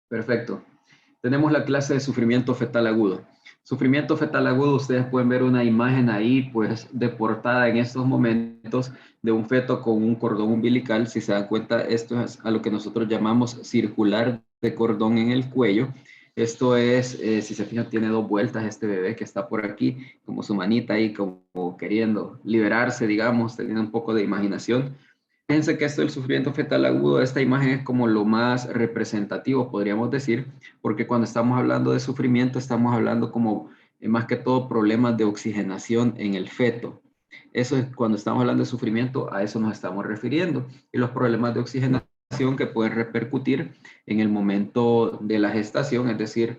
Perfecto. Tenemos la clase de sufrimiento fetal agudo. Sufrimiento fetal agudo, ustedes pueden ver una imagen ahí, pues, de portada en estos momentos de un feto con un cordón umbilical. Si se dan cuenta, esto es a lo que nosotros llamamos circular de cordón en el cuello. Esto es, si se fijan, tiene dos vueltas este bebé que está por aquí, como su manita ahí, como queriendo liberarse, digamos, teniendo un poco de imaginación. Fíjense que esto del sufrimiento fetal agudo, esta imagen es como lo más representativo, podríamos decir, porque cuando estamos hablando de sufrimiento, estamos hablando como más que todo problemas de oxigenación en el feto. Eso es cuando estamos hablando de sufrimiento, a eso nos estamos refiriendo. Y los problemas de oxigenación que pueden repercutir en el momento de la gestación, es decir,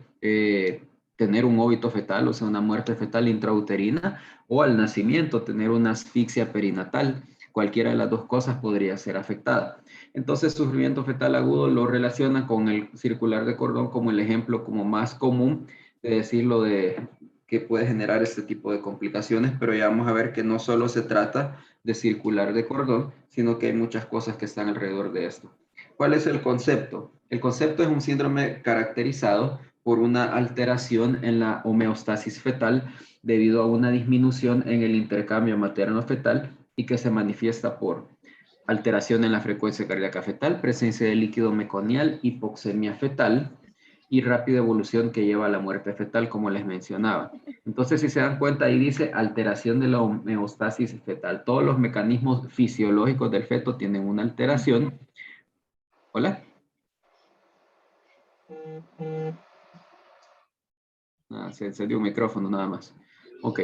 tener un óbito fetal, o sea, una muerte fetal intrauterina, o al nacimiento, tener una asfixia perinatal. Cualquiera de las dos cosas podría ser afectada. Entonces, sufrimiento fetal agudo lo relaciona con el circular de cordón como el ejemplo como más común de decirlo de que puede generar este tipo de complicaciones, pero ya vamos a ver que no solo se trata de circular de cordón, sino que hay muchas cosas que están alrededor de esto. ¿Cuál es el concepto? El concepto es un síndrome caracterizado por una alteración en la homeostasis fetal debido a una disminución en el intercambio materno-fetal y que se manifiesta por alteración en la frecuencia cardíaca fetal, presencia de líquido meconial, hipoxemia fetal y rápida evolución que lleva a la muerte fetal, como les mencionaba. Entonces, si se dan cuenta, ahí dice alteración de la homeostasis fetal. Todos los mecanismos fisiológicos del feto tienen una alteración. ¿Hola? Se encendió un micrófono nada más. Ok.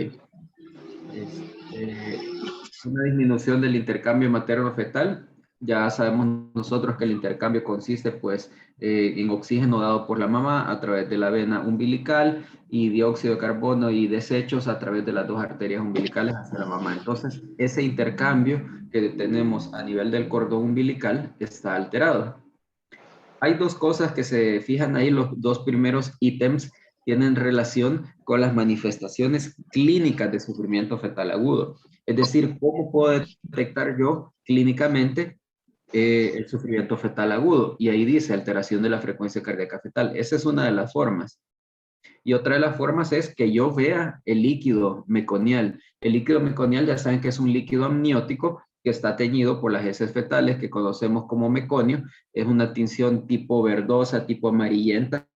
Una disminución del intercambio materno-fetal. Ya sabemos nosotros que el intercambio consiste pues en oxígeno dado por la mamá a través de la vena umbilical y dióxido de carbono y desechos a través de las dos arterias umbilicales hacia la mamá. Entonces, ese intercambio que tenemos a nivel del cordón umbilical está alterado. Hay dos cosas que se fijan ahí, los dos primeros ítems tienen relación con las manifestaciones clínicas de sufrimiento fetal agudo. Es decir, ¿cómo puedo detectar yo clínicamente el sufrimiento fetal agudo? Y ahí dice alteración de la frecuencia cardíaca fetal. Esa es una de las formas. Y otra de las formas es que yo vea el líquido meconial. El líquido meconial ya saben que es un líquido amniótico que está teñido por las heces fetales que conocemos como meconio. Es una tinción tipo verdosa, tipo amarillenta.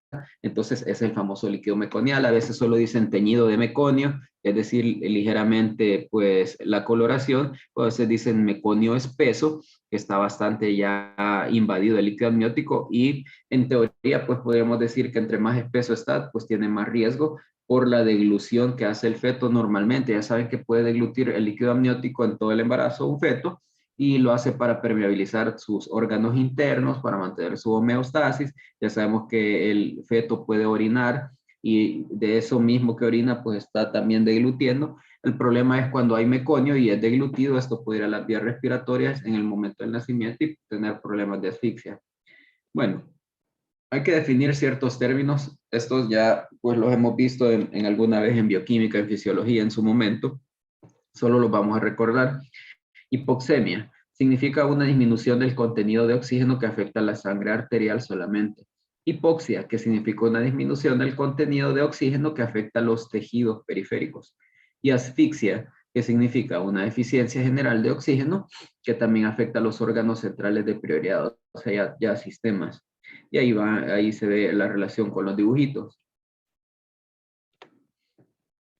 Entonces es el famoso líquido meconial. A veces solo dicen teñido de meconio, es decir, ligeramente pues la coloración. A veces dicen meconio espeso, que está bastante ya invadido el líquido amniótico y en teoría, pues podríamos decir que entre más espeso está, pues tiene más riesgo por la deglución que hace el feto normalmente. Ya saben que puede deglutir el líquido amniótico en todo el embarazo un feto y lo hace para permeabilizar sus órganos internos, para mantener su homeostasis. Ya sabemos que el feto puede orinar y de eso mismo que orina, pues está también deglutiendo. El problema es cuando hay meconio y es deglutido, esto puede ir a las vías respiratorias en el momento del nacimiento y tener problemas de asfixia. Bueno, hay que definir ciertos términos. Estos ya pues los hemos visto en alguna vez en bioquímica, en fisiología en su momento. Solo los vamos a recordar. Hipoxemia significa una disminución del contenido de oxígeno que afecta a la sangre arterial solamente. Hipoxia, que significa una disminución del contenido de oxígeno que afecta a los tejidos periféricos. Y asfixia, que significa una deficiencia general de oxígeno que también afecta a los órganos centrales de prioridad, o sea, ya sistemas. Y ahí se ve la relación con los dibujitos.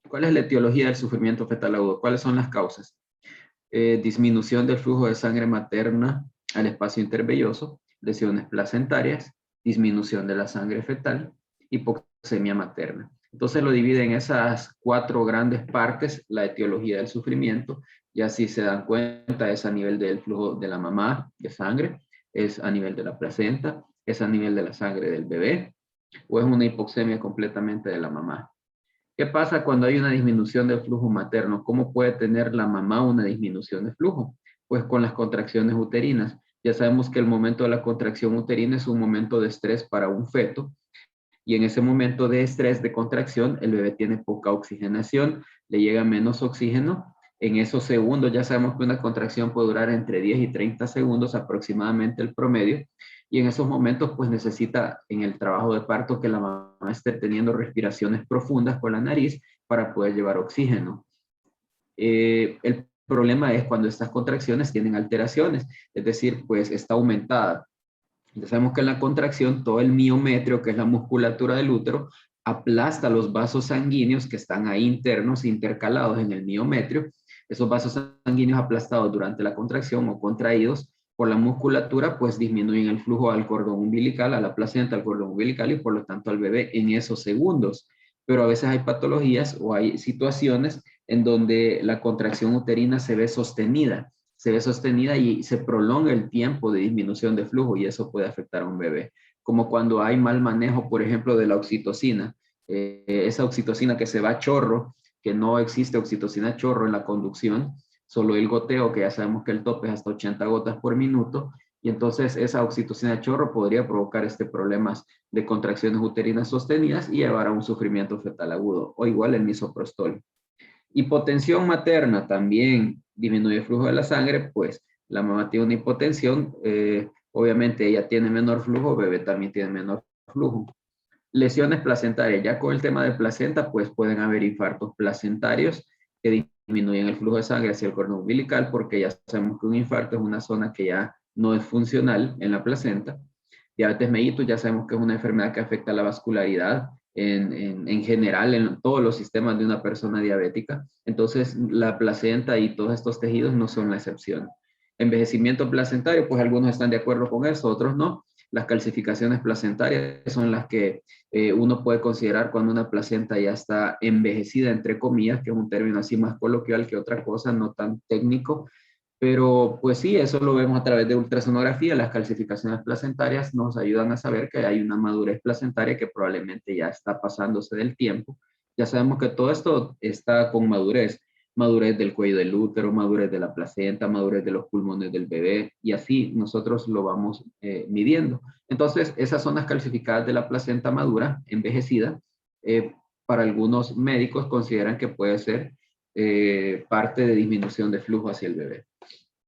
¿Cuál es la etiología del sufrimiento fetal agudo? ¿Cuáles son las causas? Disminución del flujo de sangre materna al espacio intervelloso, lesiones placentarias, disminución de la sangre fetal, hipoxemia materna. Entonces lo divide en esas cuatro grandes partes, la etiología del sufrimiento, y así se dan cuenta, es a nivel del flujo de la mamá de sangre, es a nivel de la placenta, es a nivel de la sangre del bebé, o es una hipoxemia completamente de la mamá. ¿Qué pasa cuando hay una disminución del flujo materno? ¿Cómo puede tener la mamá una disminución de flujo? Pues con las contracciones uterinas. Ya sabemos que el momento de la contracción uterina es un momento de estrés para un feto y en ese momento de estrés, de contracción, el bebé tiene poca oxigenación, le llega menos oxígeno. En esos segundos ya sabemos que una contracción puede durar entre 10 y 30 segundos aproximadamente el promedio. y en esos momentos pues necesita en el trabajo de parto que la mamá esté teniendo respiraciones profundas por la nariz para poder llevar oxígeno. El problema es cuando estas contracciones tienen alteraciones, es decir, pues está aumentada. Ya sabemos que en la contracción todo el miometrio, que es la musculatura del útero, aplasta los vasos sanguíneos que están ahí internos, intercalados en el miometrio. Esos vasos sanguíneos aplastados durante la contracción o contraídos por la musculatura, pues disminuyen el flujo al cordón umbilical, a la placenta, al cordón umbilical y por lo tanto al bebé en esos segundos. Pero a veces hay patologías o hay situaciones en donde la contracción uterina se ve sostenida y se prolonga el tiempo de disminución de flujo y eso puede afectar a un bebé. Como cuando hay mal manejo, por ejemplo, de la oxitocina. Esa oxitocina que se va a chorro, que no existe oxitocina a chorro en la conducción, solo el goteo, que ya sabemos que el tope es hasta 80 gotas por minuto, y entonces esa oxitocina a chorro podría provocar problemas de contracciones uterinas sostenidas y llevar a un sufrimiento fetal agudo, o igual el misoprostol. Hipotensión materna también disminuye el flujo de la sangre, pues la mamá tiene una hipotensión, obviamente ella tiene menor flujo, el bebé también tiene menor flujo. Lesiones placentarias, ya con el tema de placenta, pues pueden haber infartos placentarios que disminuyen el flujo de sangre hacia el cordón umbilical, porque ya sabemos que un infarto es una zona que ya no es funcional en la placenta. Diabetes mellitus ya sabemos que es una enfermedad que afecta a la vascularidad en general en todos los sistemas de una persona diabética. Entonces, la placenta y todos estos tejidos no son la excepción. Envejecimiento placentario, pues algunos están de acuerdo con eso, otros no. Las calcificaciones placentarias son las que uno puede considerar cuando una placenta ya está envejecida, entre comillas, que es un término así más coloquial que otra cosa, no tan técnico, pero pues sí, eso lo vemos a través de ultrasonografía. Las calcificaciones placentarias nos ayudan a saber que hay una madurez placentaria que probablemente ya está pasándose del tiempo. Ya sabemos que todo esto está con madurez. Madurez del cuello del útero, madurez de la placenta, madurez de los pulmones del bebé, y así nosotros lo vamos midiendo. Entonces, esas zonas calcificadas de la placenta madura, envejecida, para algunos médicos consideran que puede ser parte de disminución de flujo hacia el bebé.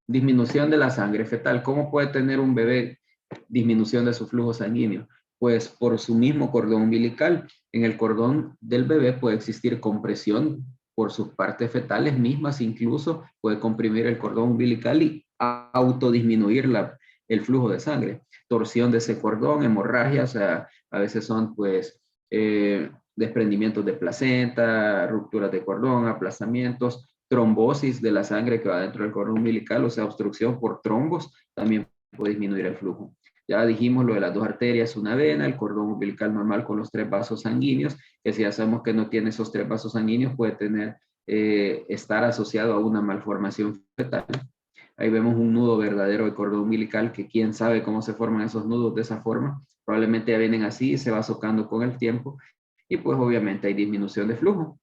Disminución de la sangre fetal. ¿Cómo puede tener un bebé disminución de su flujo sanguíneo? Pues por su mismo cordón umbilical. En el cordón del bebé puede existir compresión por sus partes fetales mismas, incluso puede comprimir el cordón umbilical y autodisminuir el flujo de sangre. Torsión de ese cordón, hemorragia, o sea, a veces son pues desprendimientos de placenta, rupturas de cordón, aplazamientos, trombosis de la sangre que va dentro del cordón umbilical, o sea, obstrucción por trombos, también puede disminuir el flujo. Ya dijimos lo de las dos arterias, una vena, el cordón umbilical normal con los 3 vasos sanguíneos, que si ya sabemos que no tiene esos 3 vasos sanguíneos, puede estar asociado a una malformación fetal. Ahí vemos un nudo verdadero de cordón umbilical, que quién sabe cómo se forman esos nudos de esa forma. Probablemente ya vienen así, se va socando con el tiempo, y pues obviamente hay disminución de flujo.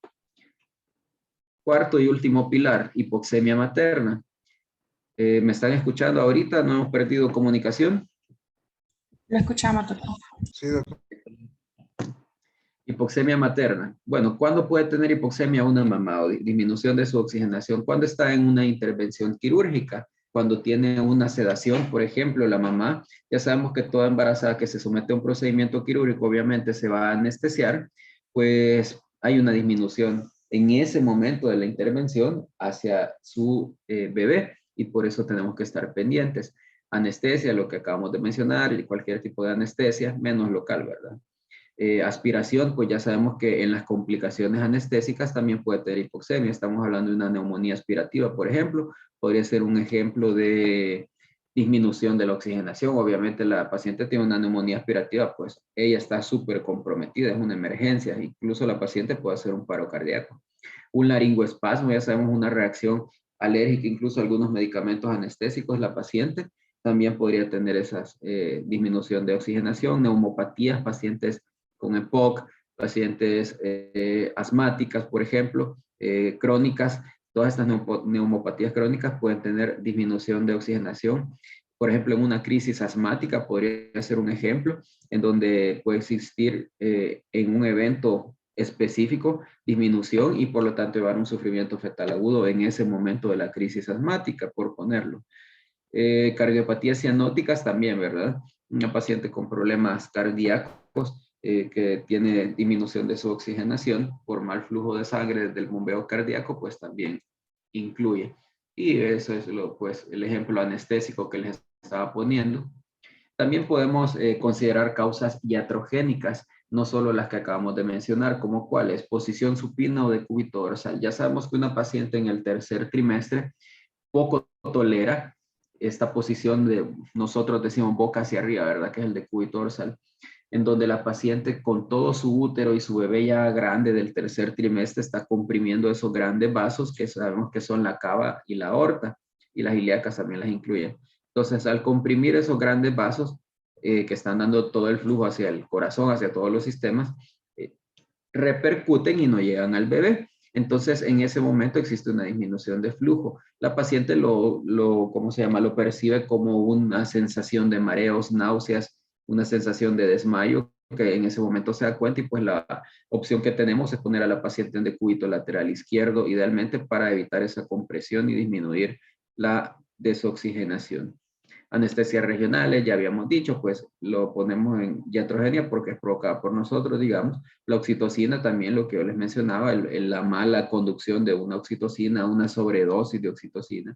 Cuarto y último pilar, hipoxemia materna. ¿Me están escuchando ahorita? ¿No hemos perdido comunicación? Lo escuchamos, doctor. Sí, doctor. Hipoxemia materna. Bueno, ¿cuándo puede tener hipoxemia una mamá o disminución de su oxigenación? ¿Cuándo está en una intervención quirúrgica? Cuando tiene una sedación, por ejemplo, la mamá, ya sabemos que toda embarazada que se somete a un procedimiento quirúrgico obviamente se va a anestesiar, pues hay una disminución en ese momento de la intervención hacia su bebé, y por eso tenemos que estar pendientes. Anestesia, lo que acabamos de mencionar, y cualquier tipo de anestesia, menos local, ¿verdad? Aspiración, pues ya sabemos que en las complicaciones anestésicas también puede tener hipoxemia. Estamos hablando de una neumonía aspirativa, por ejemplo. Podría ser un ejemplo de disminución de la oxigenación. Obviamente la paciente tiene una neumonía aspirativa, pues ella está súper comprometida, es una emergencia. Incluso la paciente puede hacer un paro cardíaco. Un laringoespasmo, ya sabemos, una reacción alérgica, incluso a algunos medicamentos anestésicos, la paciente también podría tener esa disminución de oxigenación. Neumopatías, pacientes con EPOC, pacientes asmáticas, por ejemplo, crónicas, todas estas neumopatías crónicas pueden tener disminución de oxigenación. Por ejemplo, en una crisis asmática podría ser un ejemplo en donde puede existir en un evento específico disminución y por lo tanto llevar un sufrimiento fetal agudo en ese momento de la crisis asmática, por ponerlo. Cardiopatías cianóticas también, ¿verdad? una paciente con problemas cardíacos que tiene disminución de su oxigenación por mal flujo de sangre del bombeo cardíaco, pues también incluye. Y eso es pues, el ejemplo anestésico que les estaba poniendo. También podemos considerar causas iatrogénicas, no solo las que acabamos de mencionar, como cuáles, posición supina o decúbito dorsal. Ya sabemos que una paciente en el tercer trimestre poco tolera esta posición de, nosotros decimos boca hacia arriba, ¿verdad? Que es el decúbito dorsal, en donde la paciente con todo su útero y su bebé ya grande del tercer trimestre está comprimiendo esos grandes vasos que sabemos que son la cava y la aorta, y las ilíacas también las incluyen. Entonces, al comprimir esos grandes vasos que están dando todo el flujo hacia el corazón, hacia todos los sistemas, repercuten y no llegan al bebé. Entonces, en ese momento existe una disminución de flujo. La paciente ¿cómo se llama? Lo percibe como una sensación de mareos, náuseas, una sensación de desmayo, que en ese momento se da cuenta y pues la opción que tenemos es poner a la paciente en decúbito lateral izquierdo, idealmente para evitar esa compresión y disminuir la desoxigenación. Anestesias regionales, ya habíamos dicho, pues lo ponemos en iatrogenia porque es provocada por nosotros, digamos. La oxitocina también, lo que yo les mencionaba, la mala conducción de una oxitocina, una sobredosis de oxitocina.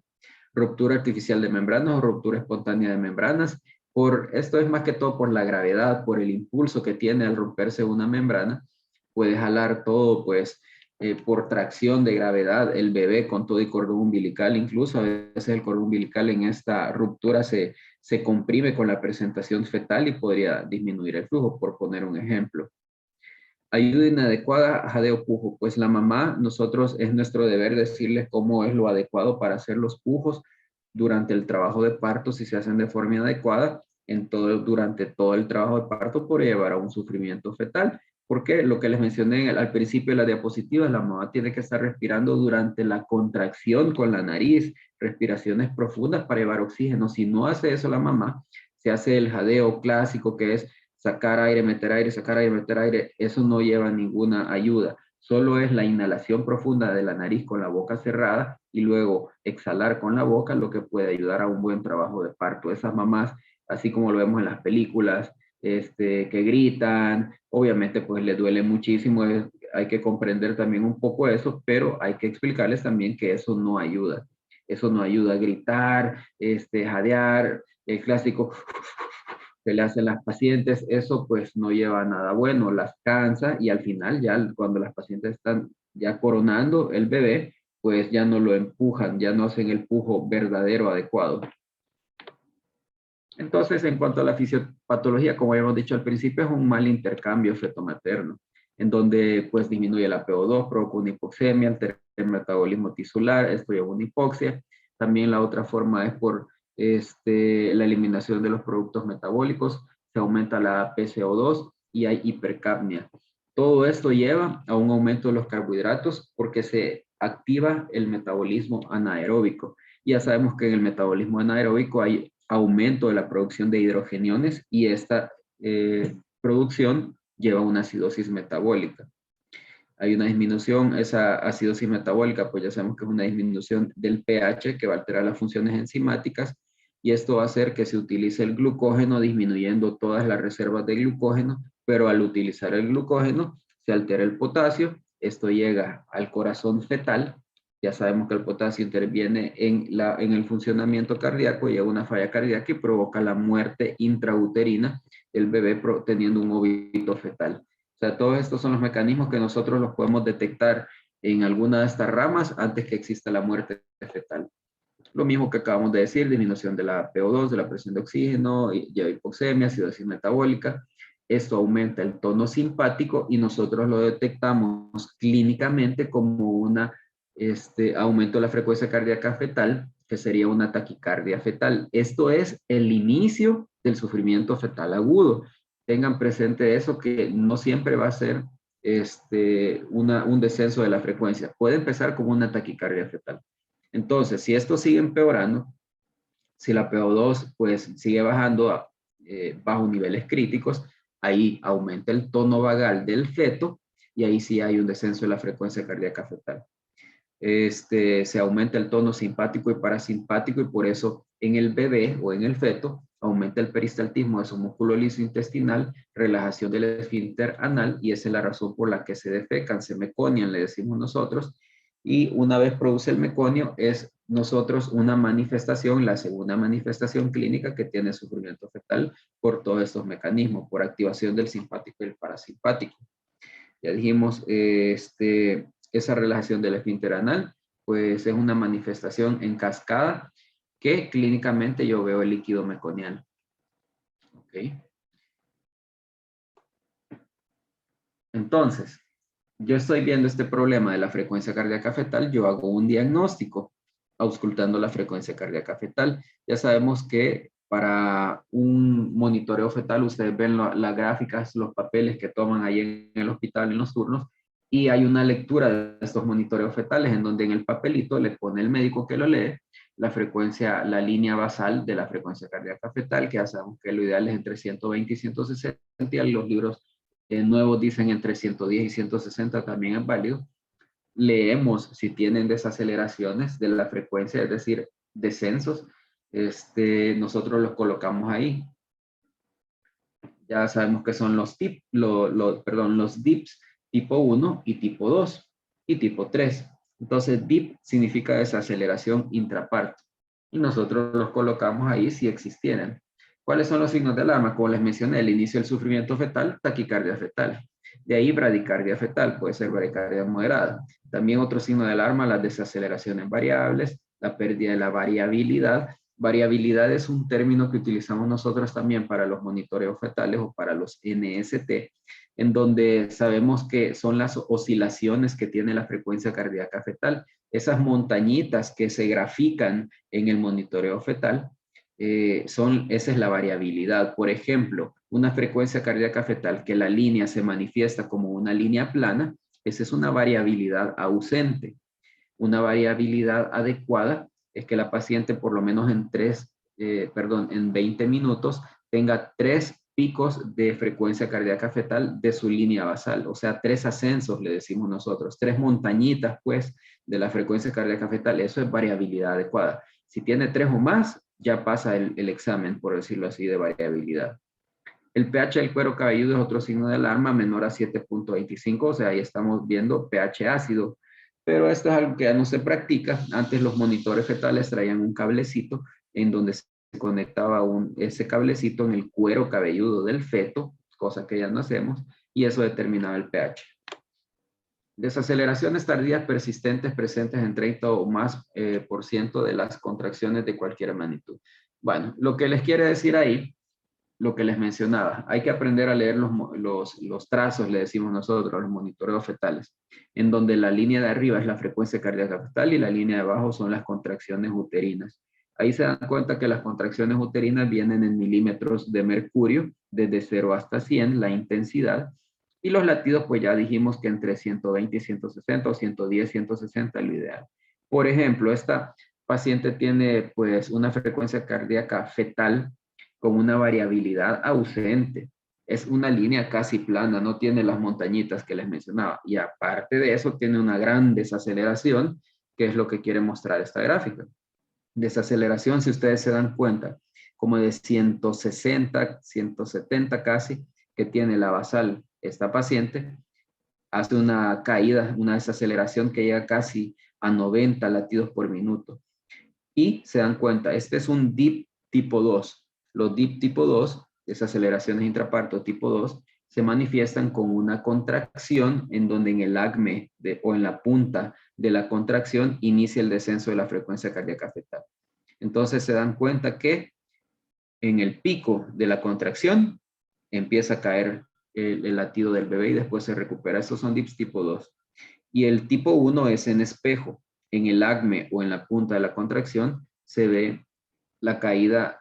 Ruptura artificial de membranas o ruptura espontánea de membranas. Esto es más que todo por la gravedad, por el impulso que tiene al romperse una membrana. Puede jalar todo, pues, por tracción de gravedad, el bebé con todo y cordón umbilical, incluso a veces el cordón umbilical en esta ruptura se comprime con la presentación fetal y podría disminuir el flujo, por poner un ejemplo. Ayuda inadecuada, jadeo pujo. Pues la mamá, nosotros es nuestro deber decirles cómo es lo adecuado para hacer los pujos durante el trabajo de parto, si se hacen de forma inadecuada, durante todo el trabajo de parto puede llevar a un sufrimiento fetal. Porque lo que les mencioné al principio de la diapositiva, la mamá tiene que estar respirando durante la contracción con la nariz, respiraciones profundas para llevar oxígeno. Si no hace eso la mamá, se hace el jadeo clásico, que es sacar aire, meter aire, sacar aire, meter aire. Eso no lleva ninguna ayuda. Solo es la inhalación profunda de la nariz con la boca cerrada y luego exhalar con la boca lo que puede ayudar a un buen trabajo de parto. Esas mamás, así como lo vemos en las películas, que gritan, obviamente pues les duele muchísimo, hay que comprender también un poco eso, pero hay que explicarles también que eso no ayuda. Eso no ayuda a gritar, jadear, el clásico que le hacen las pacientes, eso pues no lleva a nada bueno, las cansa y al final ya cuando las pacientes están ya coronando el bebé, pues ya no lo empujan, ya no hacen el pujo verdadero, adecuado. Entonces, en cuanto a la fisiopatología, como habíamos dicho al principio, es un mal intercambio feto-materno, en donde pues disminuye la PO2, provoca una hipoxemia, altera el metabolismo tisular, esto lleva a una hipoxia. También la otra forma es por la eliminación de los productos metabólicos, se aumenta la PCO2 y hay hipercapnia. Todo esto lleva a un aumento de los carbohidratos porque se activa el metabolismo anaeróbico. Ya sabemos que en el metabolismo anaeróbico hay aumento de la producción de hidrogeniones y esta producción lleva a una acidosis metabólica. Hay una disminución, esa acidosis metabólica, pues ya sabemos que es una disminución del pH que va a alterar las funciones enzimáticas y esto va a hacer que se utilice el glucógeno disminuyendo todas las reservas de glucógeno, pero al utilizar el glucógeno se altera el potasio, esto llega al corazón fetal. Ya sabemos que el potasio interviene en el funcionamiento cardíaco, llega a una falla cardíaca y provoca la muerte intrauterina del bebé teniendo un óbito fetal. O sea, todos estos son los mecanismos que nosotros los podemos detectar en alguna de estas ramas antes que exista la muerte fetal. Lo mismo que acabamos de decir, disminución de la PO2, de la presión de oxígeno, lleva hipoxemia, acidosis metabólica. Esto aumenta el tono simpático y nosotros lo detectamos clínicamente como un aumento de la frecuencia cardíaca fetal, que sería una taquicardia fetal. Esto es el inicio del sufrimiento fetal agudo. Tengan presente eso, que no siempre va a ser un descenso de la frecuencia. Puede empezar como una taquicardia fetal. Entonces, si esto sigue empeorando, si la PO2 pues sigue bajando bajo niveles críticos, ahí aumenta el tono vagal del feto y ahí sí hay un descenso de la frecuencia cardíaca fetal. Se aumenta el tono simpático y parasimpático y por eso en el bebé o en el feto aumenta el peristaltismo de su músculo liso intestinal, relajación del esfínter anal, y esa es la razón por la que se defecan, se meconian, le decimos nosotros, y una vez produce el meconio es nosotros una manifestación, la segunda manifestación clínica que tiene sufrimiento fetal por todos estos mecanismos, por activación del simpático y el parasimpático. Ya dijimos, esa relajación del esfínter anal, pues es una manifestación en cascada que clínicamente yo veo el líquido meconial. ¿Ok? Entonces, yo estoy viendo este problema de la frecuencia cardíaca fetal, yo hago un diagnóstico auscultando la frecuencia cardíaca fetal. Ya sabemos que para un monitoreo fetal, ustedes ven las gráficas, los papeles que toman ahí en el hospital en los turnos, y hay una lectura de estos monitoreos fetales en donde en el papelito le pone el médico que lo lee la frecuencia, la línea basal de la frecuencia cardíaca fetal, que ya sabemos que lo ideal es entre 120 y 160, y los libros nuevos dicen entre 110 y 160 también es válido. Leemos si tienen desaceleraciones de la frecuencia, es decir, descensos, nosotros los colocamos ahí. Ya sabemos que son los los DIPs tipo 1 y tipo 2 y tipo 3. Entonces, DIP significa desaceleración intraparto. Y nosotros los colocamos ahí si existieran. ¿Cuáles son los signos de alarma? Como les mencioné, el inicio del sufrimiento fetal, taquicardia fetal. De ahí bradicardia fetal, puede ser bradicardia moderada. También otro signo de alarma, las desaceleraciones variables, la pérdida de la variabilidad. Variabilidad es un término que utilizamos nosotros también para los monitoreos fetales o para los NST, en donde sabemos que son las oscilaciones que tiene la frecuencia cardíaca fetal. Esas montañitas que se grafican en el monitoreo fetal, esa es la variabilidad. Por ejemplo, una frecuencia cardíaca fetal que la línea se manifiesta como una línea plana, esa es una variabilidad ausente. Una variabilidad adecuada es que la paciente por lo menos en 20 minutos tenga 3 picos de frecuencia cardíaca fetal de su línea basal, o sea, 3 ascensos le decimos nosotros, 3 montañitas pues de la frecuencia cardíaca fetal, eso es variabilidad adecuada. Si tiene 3 o más, ya pasa el examen, por decirlo así, de variabilidad. El pH del cuero cabelludo es otro signo de alarma, menor a 7.25, o sea, ahí estamos viendo pH ácido. Pero esto es algo que ya no se practica. Antes los monitores fetales traían un cablecito en donde se conectaba ese cablecito en el cuero cabelludo del feto, cosa que ya no hacemos, y eso determinaba el pH. Desaceleraciones tardías persistentes presentes en 30 o más por ciento de las contracciones de cualquier magnitud. Bueno, lo que les quiere decir ahí, lo que les mencionaba, hay que aprender a leer los trazos, le decimos nosotros, los monitoreos fetales, en donde la línea de arriba es la frecuencia cardíaca fetal y la línea de abajo son las contracciones uterinas. Ahí se dan cuenta que las contracciones uterinas vienen en milímetros de mercurio, desde 0 hasta 100, la intensidad, y los latidos, pues ya dijimos que entre 120 y 160 o 110, 160 es lo ideal. Por ejemplo, esta paciente tiene pues una frecuencia cardíaca fetal con una variabilidad ausente. Es una línea casi plana, no tiene las montañitas que les mencionaba. Y aparte de eso, tiene una gran desaceleración, que es lo que quiere mostrar esta gráfica. Desaceleración, si ustedes se dan cuenta, como de 160, 170 casi, que tiene la basal esta paciente, hace una caída, una desaceleración que llega casi a 90 latidos por minuto. Y se dan cuenta, este es un DIP tipo 2. Los DIP tipo 2, esas aceleraciones intraparto tipo 2, se manifiestan con una contracción en donde en el acme o en la punta de la contracción inicia el descenso de la frecuencia cardíaca fetal. Entonces se dan cuenta que en el pico de la contracción empieza a caer el latido del bebé y después se recupera. Estos son DIPs tipo 2. Y el tipo 1 es en espejo. En el acme o en la punta de la contracción se ve la caída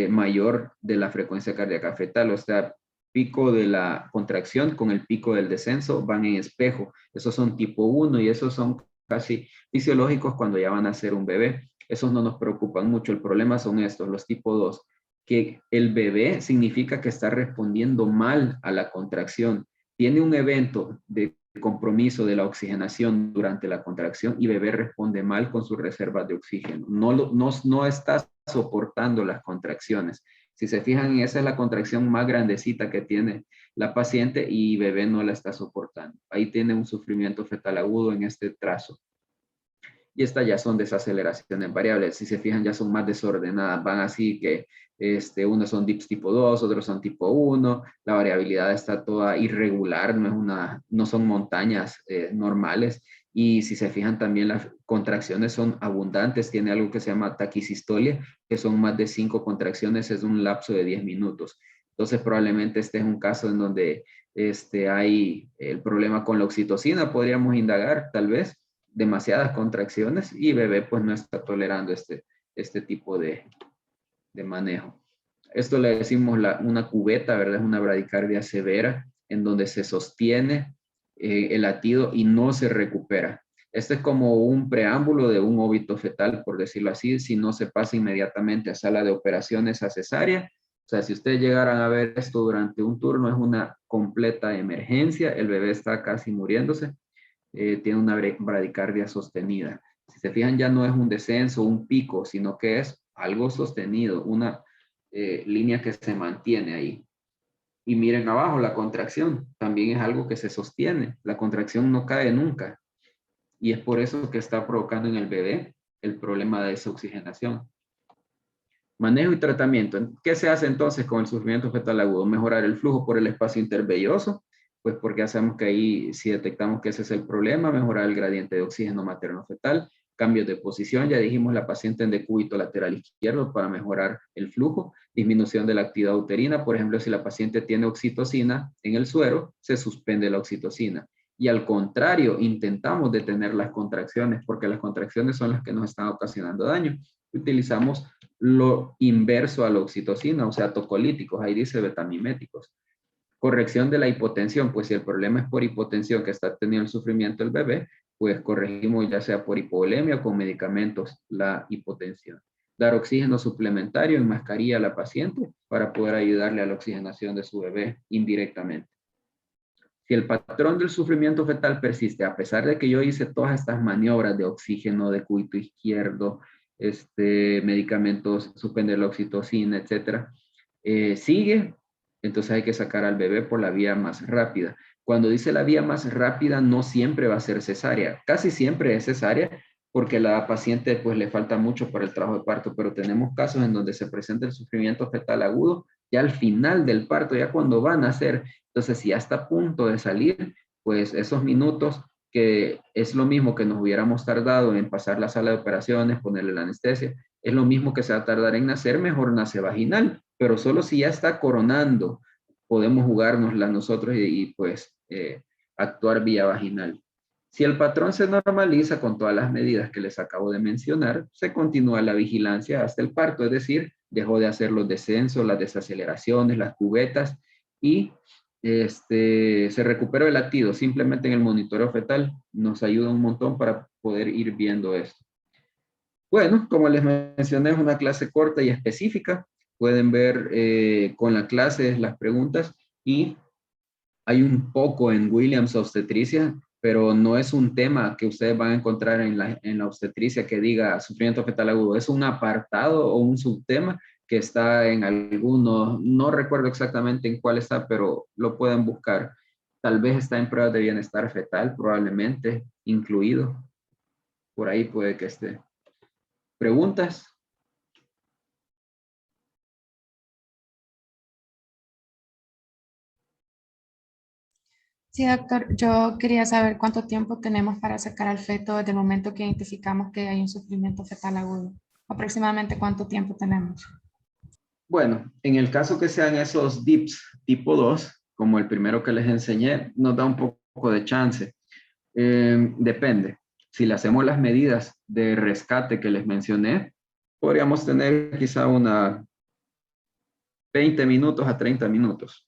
mayor de la frecuencia cardíaca fetal, o sea, pico de la contracción con el pico del descenso van en espejo. Esos son tipo 1 y esos son casi fisiológicos cuando ya van a ser un bebé. Esos no nos preocupan mucho. El problema son estos, los tipo 2, que el bebé significa que está respondiendo mal a la contracción. Tiene un evento de compromiso de la oxigenación durante la contracción y bebé responde mal con sus reservas de oxígeno. No está soportando las contracciones. Si se fijan, esa es la contracción más grandecita que tiene la paciente y bebé no la está soportando. Ahí tiene un sufrimiento fetal agudo en este trazo. Y estas ya son desaceleraciones variables. Si se fijan, ya son más desordenadas. Van así que unos son DIPS tipo 2, otros son tipo 1. La variabilidad está toda irregular, no son montañas normales. Y si se fijan, también las contracciones son abundantes. Tiene algo que se llama taquisistolia, que son más de 5 contracciones en un lapso de 10 minutos. Entonces, probablemente este es un caso en donde hay el problema con la oxitocina. Podríamos indagar, tal vez, demasiadas contracciones y bebé pues no está tolerando este tipo de manejo. Esto le decimos una cubeta, ¿verdad? Es una bradicardia severa en donde se sostiene el latido y no se recupera. Este es como un preámbulo de un óbito fetal, por decirlo así, si no se pasa inmediatamente a sala de operaciones a cesárea. O sea, si ustedes llegaran a ver esto durante un turno, es una completa emergencia, el bebé está casi muriéndose, tiene una bradicardia sostenida. Si se fijan, ya no es un descenso, un pico, sino que es algo sostenido, una línea que se mantiene ahí. Y miren abajo, la contracción también es algo que se sostiene. La contracción no cae nunca. Y es por eso que está provocando en el bebé el problema de desoxigenación. Manejo y tratamiento. ¿Qué se hace entonces con el sufrimiento fetal agudo? Mejorar el flujo por el espacio intervelloso, pues porque hacemos que ahí, si detectamos que ese es el problema, mejorar el gradiente de oxígeno materno-fetal, cambios de posición, ya dijimos la paciente en decúbito lateral izquierdo para mejorar el flujo, disminución de la actividad uterina, por ejemplo, si la paciente tiene oxitocina en el suero, se suspende la oxitocina. Y al contrario, intentamos detener las contracciones, porque las contracciones son las que nos están ocasionando daño. Utilizamos lo inverso a la oxitocina, o sea, tocolíticos, ahí dice betamiméticos. Corrección de la hipotensión, pues si el problema es por hipotensión que está teniendo el sufrimiento el bebé, pues corregimos ya sea por hipovolemia o con medicamentos la hipotensión. Dar oxígeno suplementario en mascarilla a la paciente para poder ayudarle a la oxigenación de su bebé indirectamente. Si el patrón del sufrimiento fetal persiste, a pesar de que yo hice todas estas maniobras de oxígeno, de cúbito izquierdo, medicamentos, suspender la oxitocina, etcétera, sigue, entonces hay que sacar al bebé por la vía más rápida. Cuando dice la vía más rápida, no siempre va a ser cesárea, casi siempre es cesárea, porque la paciente pues le falta mucho para el trabajo de parto, pero tenemos casos en donde se presenta el sufrimiento fetal agudo ya al final del parto, ya cuando van a nacer. Entonces, si ya está a punto de salir, pues esos minutos, que es lo mismo que nos hubiéramos tardado en pasar la sala de operaciones, ponerle la anestesia, es lo mismo que se va a tardar en nacer, mejor nace vaginal, pero solo si ya está coronando, podemos jugárnosla nosotros y pues actuar vía vaginal. Si el patrón se normaliza con todas las medidas que les acabo de mencionar, se continúa la vigilancia hasta el parto, es decir, dejó de hacer los descensos, las desaceleraciones, las cubetas y se recuperó el latido. Simplemente en el monitoreo fetal nos ayuda un montón para poder ir viendo esto. Bueno, como les mencioné, es una clase corta y específica. Pueden ver con la clase las preguntas y hay un poco en Williams obstetricia, pero no es un tema que ustedes van a encontrar en la obstetricia que diga sufrimiento fetal agudo. Es un apartado o un subtema que está en algunos, no recuerdo exactamente en cuál está, pero lo pueden buscar. Tal vez está en pruebas de bienestar fetal, probablemente incluido. Por ahí puede que esté. ¿Preguntas? Sí, doctor, yo quería saber cuánto tiempo tenemos para sacar al feto desde el momento que identificamos que hay un sufrimiento fetal agudo. Aproximadamente cuánto tiempo tenemos. Bueno, en el caso que sean esos DIPS tipo 2, como el primero que les enseñé, nos da un poco de chance. Depende. Si le hacemos las medidas de rescate que les mencioné, podríamos tener quizá una 20 minutos a 30 minutos.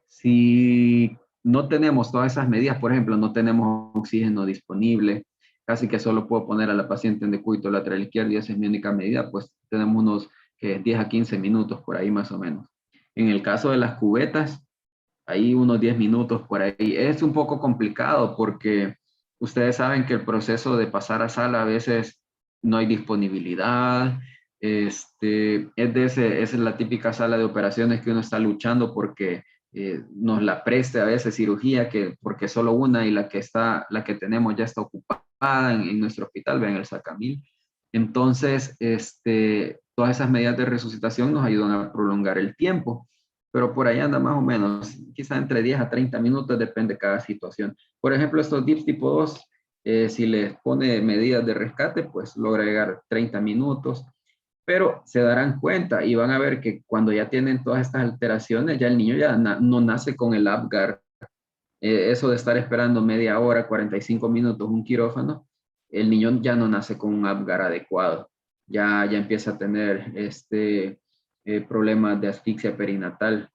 Si no tenemos todas esas medidas, por ejemplo, no tenemos oxígeno disponible, casi que solo puedo poner a la paciente en decúbito lateral izquierdo y esa es mi única medida, pues tenemos unos 10 a 15 minutos por ahí más o menos. En el caso de las cubetas, ahí unos 10 minutos por ahí. Es un poco complicado porque ustedes saben que el proceso de pasar a sala a veces no hay disponibilidad, Esa es la típica sala de operaciones que uno está luchando porque nos la preste a veces cirugía, porque solo una y la que tenemos ya está ocupada en nuestro hospital, en el Sacamil. Entonces, todas esas medidas de resucitación nos ayudan a prolongar el tiempo, pero por ahí anda más o menos, quizá entre 10 a 30 minutos, depende de cada situación. Por ejemplo, estos DIPS tipo 2, si les pone medidas de rescate, pues logra llegar 30 minutos, pero se darán cuenta y van a ver que cuando ya tienen todas estas alteraciones, ya el niño ya no nace con el Apgar. Eso de estar esperando media hora, 45 minutos un quirófano, el niño ya no nace con un Apgar adecuado. Ya empieza a tener problemas de asfixia perinatal.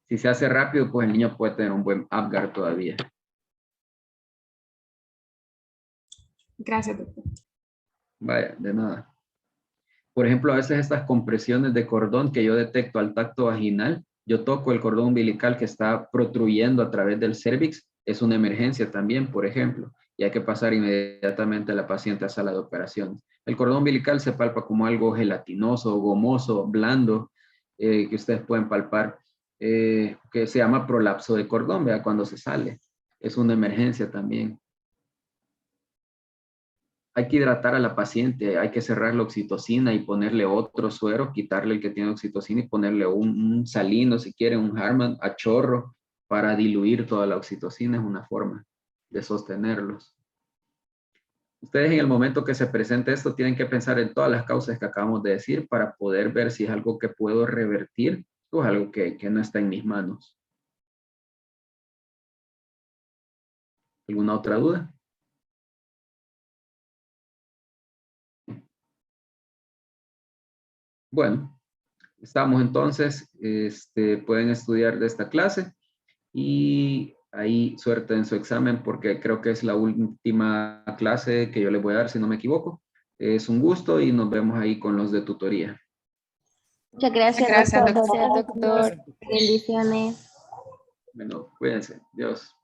Si se hace rápido, pues el niño puede tener un buen Apgar todavía. Gracias, doctor. Vaya, de nada. Por ejemplo, a veces estas compresiones de cordón que yo detecto al tacto vaginal, yo toco el cordón umbilical que está protruyendo a través del cervix, es una emergencia también, por ejemplo, y hay que pasar inmediatamente a la paciente a sala de operaciones. El cordón umbilical se palpa como algo gelatinoso, gomoso, blando, que ustedes pueden palpar, que se llama prolapso de cordón, vea, cuando se sale. Es una emergencia también. Hay que hidratar a la paciente, hay que cerrar la oxitocina y ponerle otro suero, quitarle el que tiene oxitocina y ponerle un salino, si quieren, un Harman a chorro para diluir toda la oxitocina, es una forma de sostenerlos. Ustedes en el momento que se presente esto tienen que pensar en todas las causas que acabamos de decir para poder ver si es algo que puedo revertir o es algo que no está en mis manos. ¿Alguna otra duda? Bueno, estamos entonces, pueden estudiar de esta clase y ahí suerte en su examen porque creo que es la última clase que yo les voy a dar, si no me equivoco. Es un gusto y nos vemos ahí con los de tutoría. Muchas gracias, Gracias, doctor. doctor. Bendiciones. Bueno, cuídense. Dios.